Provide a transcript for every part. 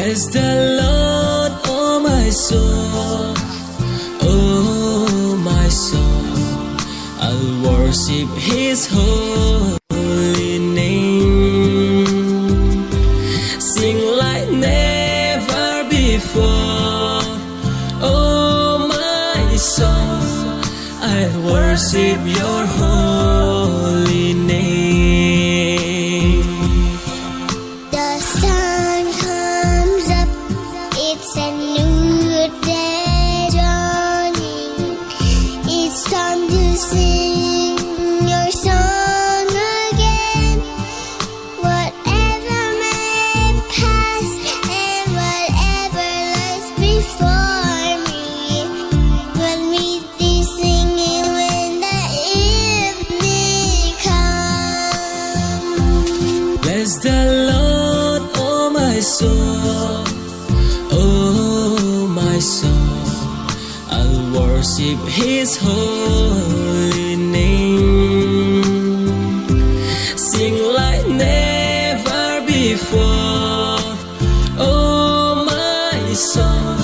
Bless the Lord, oh my soul, oh my soul. I'll worship His holy name. Sing like never before, oh my soul. I worship Your holy name. The sun comes up, it's a new day dawning. It's time to sing Your song again. Whatever may pass and whatever lies before me, we'll meet thee singing when the evening comes. Bless the Lord, oh my soul, oh my soul. I'll worship His holy name. Sing like never before, oh my soul.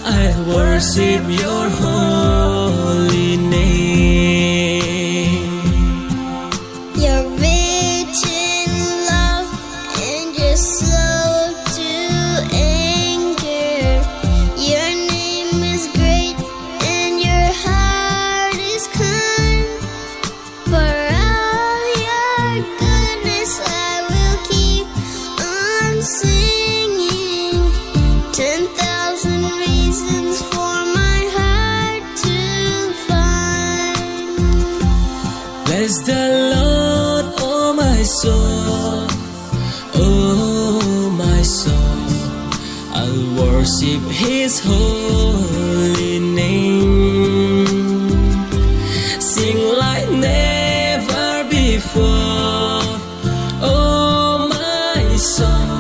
I worship Your holy name. You're rich in love and you're slow to anger. Your name is great and Your heart is kind. For all Your goodness I will keep on singing. 10,000 reasons for my heart to find. Bless the Lord, oh my soul, oh my soul. I'll worship His holy name. Sing like never before, oh my soul.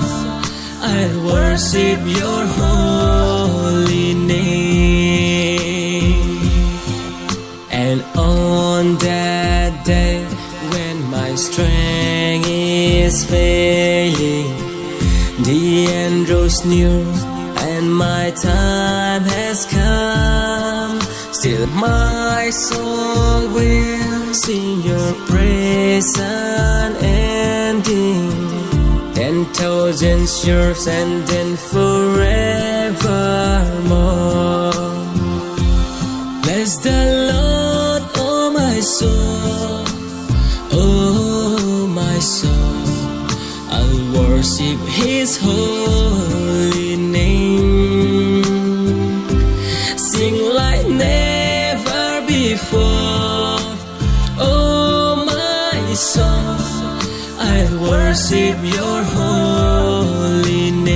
I worship Your holy name. And on that day when my strength is failing, the end draws near and my time has come. Still my soul will sing Your praise unending. 10,000 years and then forevermore. Bless the Lord, oh my soul, oh my soul. I'll worship His holy name. Sing like never before, oh my soul. I worship Your holy name.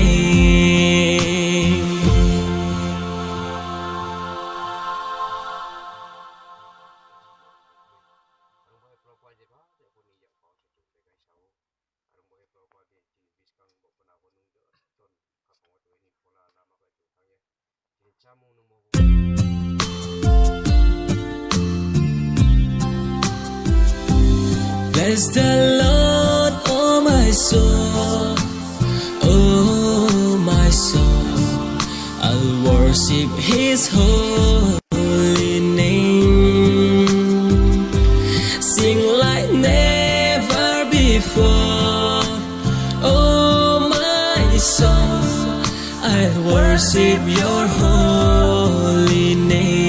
Bless the Lord, oh my soul, oh my soul. I'll worship His holy name. Sing like never before, oh my soul. I worship Your holy name.